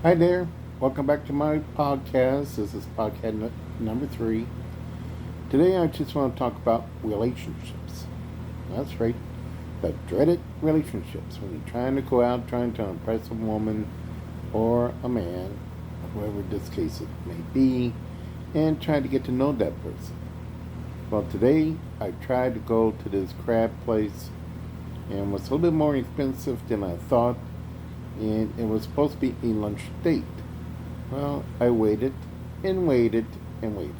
Hi there. Welcome back to my podcast. This is podcast number 3. Today I just want to talk about relationships. That's right. The dreaded relationships when you're trying to go out trying to impress a woman or a man, whoever this case it may be, and trying to get to know that person. Well, today I tried to go to this crab place and it was a little bit more expensive than I thought, and it was supposed to be a lunch date. Well, I waited and waited and waited.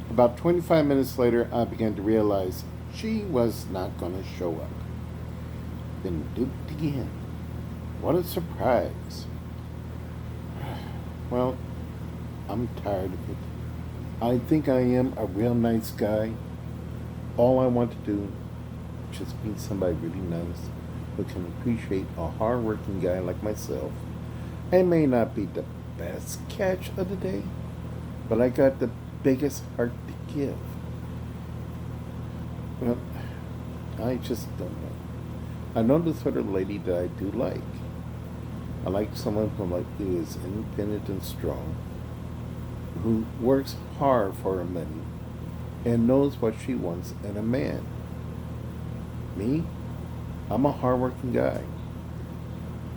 About 25 minutes later, I began to realize she was not going to show up. Been duped again. What a surprise. Well, I'm tired of it. I think I am a real nice guy. All I want to do is just meet somebody really nice who can appreciate a hardworking guy like myself. I may not be the best catch of the day, but I got the biggest heart to give. Well, I just don't know. I know the sort of lady that I do like. I like someone who is independent and strong, who works hard for her money, and knows what she wants in a man. Me, I'm a hardworking guy.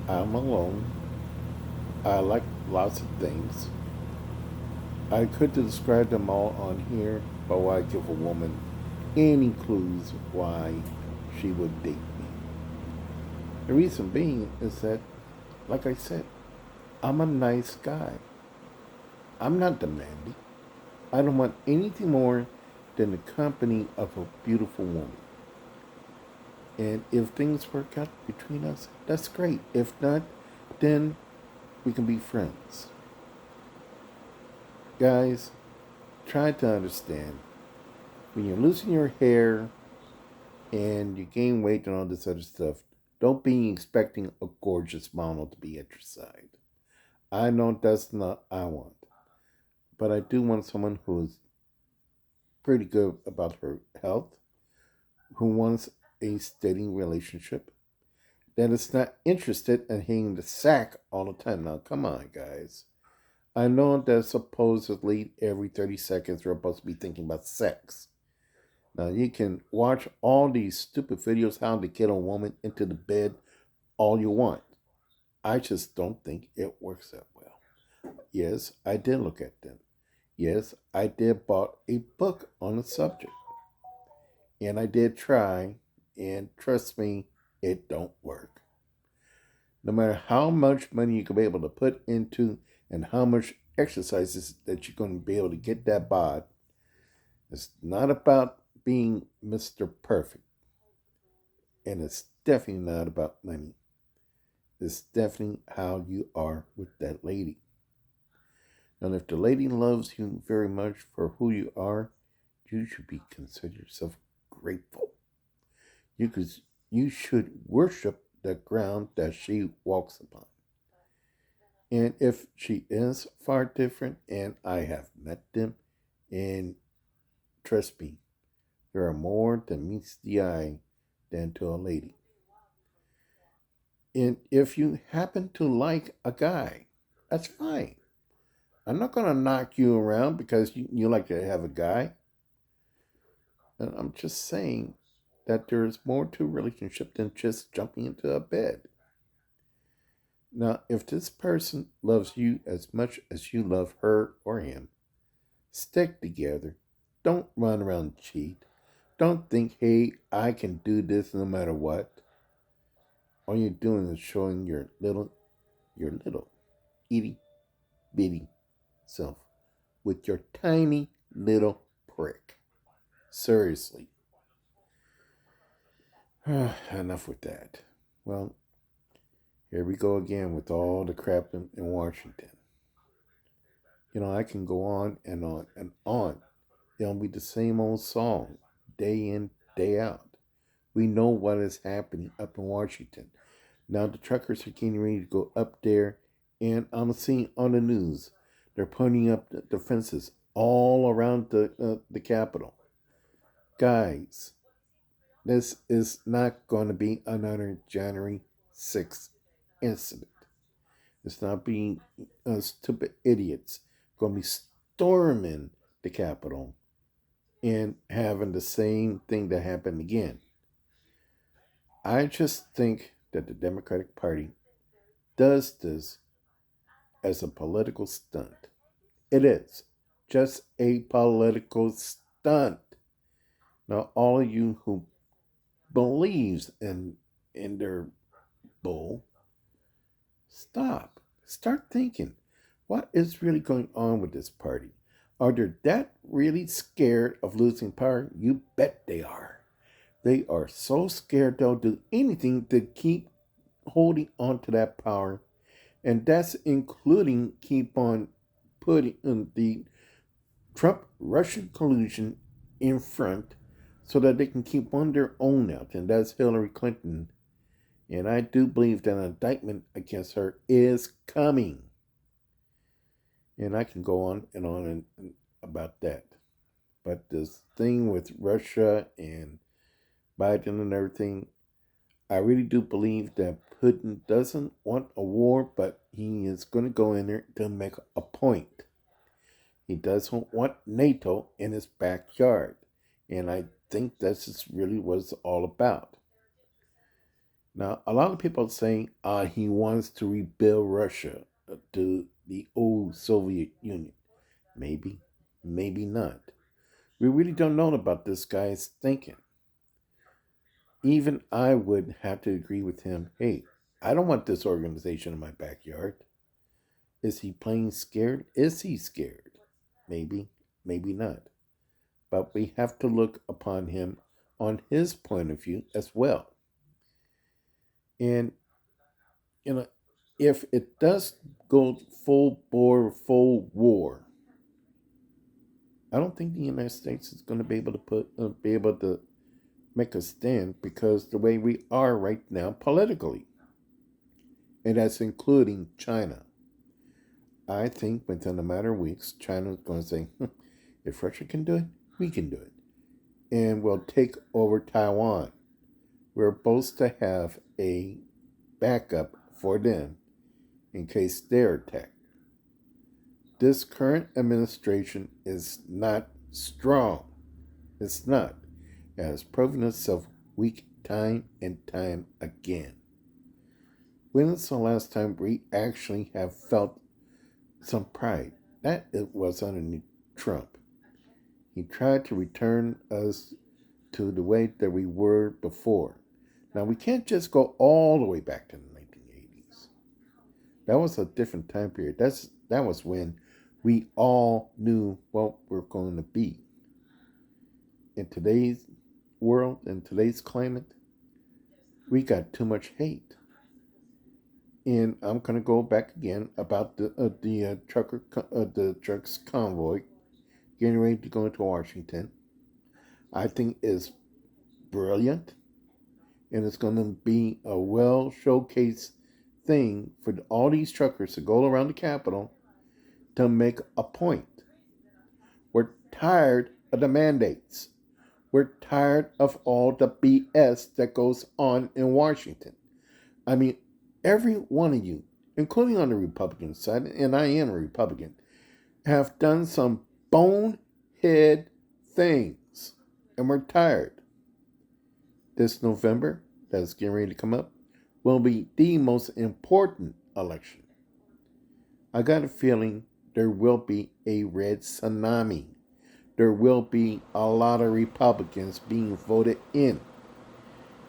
I'm alone. I like lots of things. I could describe them all on here, but why give a woman any clues why she would date me? The reason being is that, like I said, I'm a nice guy. I'm not demanding. I don't want anything more than the company of a beautiful woman. And if things work out between us, that's great. If not, then we can be friends. Guys, try to understand when you're losing your hair and you gain weight and all this other stuff, don't be expecting a gorgeous model to be at your side. I know that's not what I want, but I do want someone who's pretty good about her health, who wants a steady relationship, that is not interested in hitting the sack all the time. Now, come on, guys. I know that supposedly every 30 seconds we're supposed to be thinking about sex. Now, you can watch all these stupid videos how to get a woman into the bed all you want. I just don't think it works that well. Yes, I did look at them. Yes, I did bought a book on the subject. And I did try, and trust me, it don't work. No matter how much money you can be able to put into and how much exercises that you're going to be able to get that bod, it's not about being Mr. Perfect. And it's definitely not about money. It's definitely how you are with that lady. And if the lady loves you very much for who you are, you should be consider yourself grateful. You could you should worship the ground that she walks upon. And if she is far different, and I have met them, and trust me, there are more that meets the eye than to a lady. And if you happen to like a guy, that's fine. I'm not going to knock you around because you like to have a guy. And I'm just saying that there's more to a relationship than just jumping into a bed. Now, if this person loves you as much as you love her or him, stick together. Don't run around and cheat. Don't think, hey, I can do this no matter what. All you're doing is showing your little itty bitty self with your tiny little prick. Seriously. Enough with that. Well, here we go again with all the crap in Washington. I can go on and on and on. It'll be the same old song, day in, day out. We know what is happening up in Washington. Now the truckers are getting ready to go up there, and I'm seeing on the news they're putting up the fences all around the Capitol. Guys, this is not going to be another January 6th incident. It's not being stupid idiots going to be storming the Capitol and having the same thing that happened again. I just think that the Democratic Party does this as a political stunt. It is just a political stunt. Now, all of you who believes in their bull, stop. Start thinking. What is really going on with this party? Are they that really scared of losing power? You bet they are. They are so scared they'll do anything to keep holding on to that power. And that's including keep on putting the Trump Russian collusion in front so that they can keep on their own out. And that's Hillary Clinton. And I do believe that an indictment against her is coming. And I can go on and about that. But this thing with Russia and Biden and everything, I really do believe that Putin doesn't want a war, but he is going to go in there to make a point. He doesn't want NATO in his backyard. And I think that's just really what it's all about. Now, a lot of people are saying he wants to rebuild Russia to the old Soviet Union. Maybe, maybe not. We really don't know about this guy's thinking. Even I would have to agree with him. Hey, I don't want this organization in my backyard. Is he playing scared? Is he scared? Maybe, maybe not. But we have to look upon him on his point of view as well. And, if it does go full bore, full war, I don't think the United States is going to be able to make a stand because the way we are right now politically, and that's including China. I think within a matter of weeks, China is going to say, if Russia can do it, we can do it. And we'll take over Taiwan. We're supposed to have a backup for them in case they're attacked. This current administration is not strong. It's not. It has proven itself weak time and time again. When is the last time we actually have felt some pride? That it was under Trump. He tried to return us to the way that we were before. Now, we can't just go all the way back to the 1980s. That was a different time period. That was when we all knew what we're going to be. In today's world, in today's climate, we got too much hate. And I'm going to go back again about the trucks convoy getting ready to go into Washington. I think is brilliant, and it's going to be a well showcased thing for all these truckers to go around the Capitol to make a point. We're tired of the mandates. We're tired of all the BS that goes on in Washington. I mean, every one of you, including on the Republican side, and I am a Republican, have done some bonehead things. And we're tired. This November, that's getting ready to come up, will be the most important election. I got a feeling there will be a red tsunami. There will be a lot of Republicans being voted in,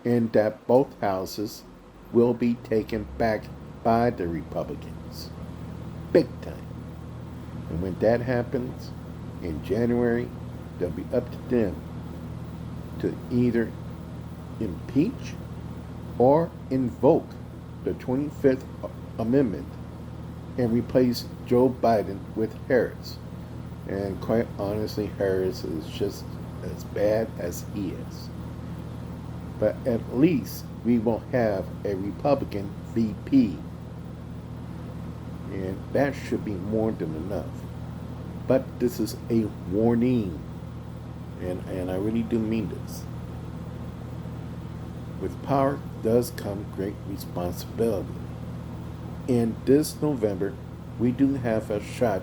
and that both houses will be taken back by the Republicans. Big time. And when that happens, in January, they'll be up to them to either impeach or invoke the 25th Amendment and replace Joe Biden with Harris. And quite honestly, Harris is just as bad as he is. But at least we will have a Republican VP. And that should be more than enough. But this is a warning. And I really do mean this. With power does come great responsibility. And this November, we do have a shot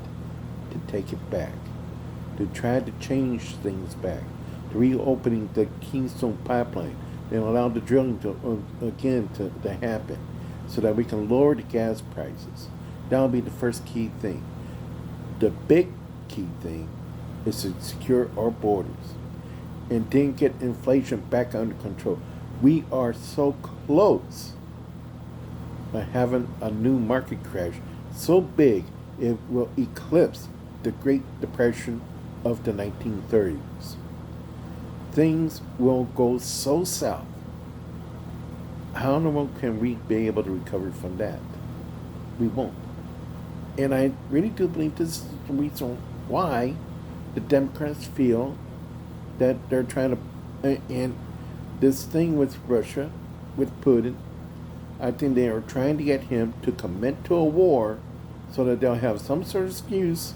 to take it back, to try to change things back, to reopening the Keystone Pipeline and allow the drilling to happen so that we can lower the gas prices. That'll be the first key thing. The big key thing is to secure our borders and then get inflation back under control. We are so close by having a new market crash so big it will eclipse the Great Depression of the 1930s. Things will go so south. How in the world can we be able to recover from that? We won't. And I really do believe this is the reason why the Democrats feel that they're trying to, and this thing with Russia, with Putin, I think they are trying to get him to commit to a war so that they'll have some sort of excuse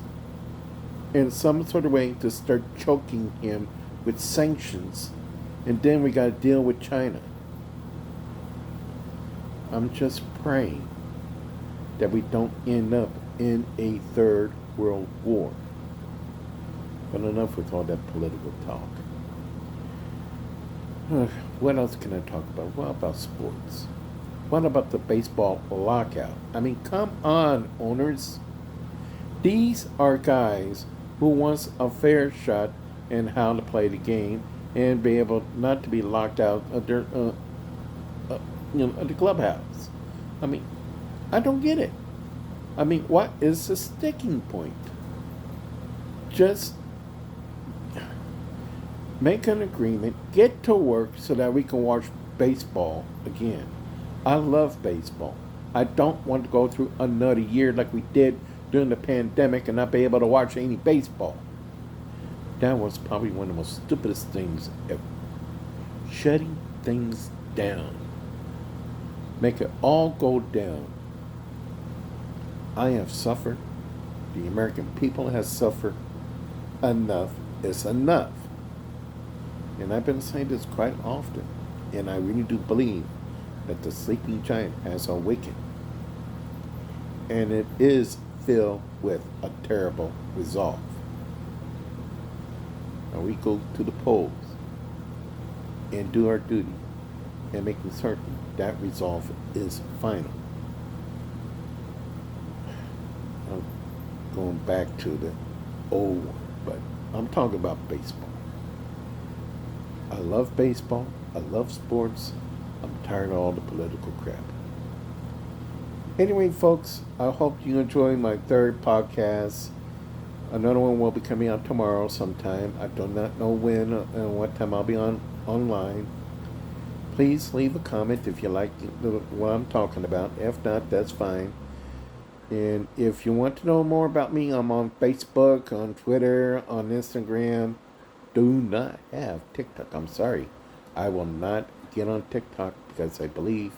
in some sort of way to start choking him with sanctions. And then we got to deal with China. I'm just praying that we don't end up in a third world war. But enough with all that political talk. What else can I talk about? What about sports? What about the baseball lockout? I mean, come on, owners. These are guys who wants a fair shot in how to play the game and be able not to be locked out of their, at the clubhouse. I mean, I don't get it. I mean, what is the sticking point? Just make an agreement, get to work so that we can watch baseball again. I love baseball. I don't want to go through another year like we did during the pandemic and not be able to watch any baseball. That was probably one of the most stupidest things ever. Shutting things down. Make it all go down. I have suffered. The American people has suffered. Enough is enough. And I've been saying this quite often. And I really do believe that the sleeping giant has awakened. And it is filled with a terrible resolve. Now we go to the polls and do our duty and making certain that resolve is final. I'm going back to the old one, but I'm talking about baseball. I love baseball. I love sports. I'm tired of all the political crap. Anyway, folks, I hope you enjoy my third podcast. Another one will be coming out tomorrow sometime. I do not know when and what time I'll be online. Please leave a comment if you like what I'm talking about. If not, that's fine. And if you want to know more about me, I'm on Facebook, on Twitter, on Instagram. Do not have TikTok. I'm sorry. I will not get on TikTok because I believe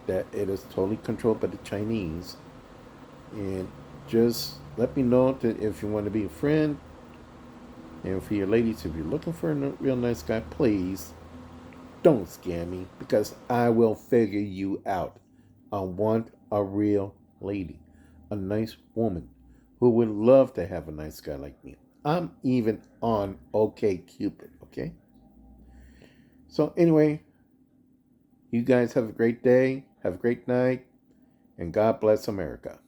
that it is totally controlled by the Chinese. And just let me know that if you want to be a friend. And for your ladies, if you're looking for a real nice guy, please don't scam me because I will figure you out. I want a real lady, a nice woman who would love to have a nice guy like me. I'm even on OkCupid, okay? So anyway, you guys have a great day, have a great night, and God bless America.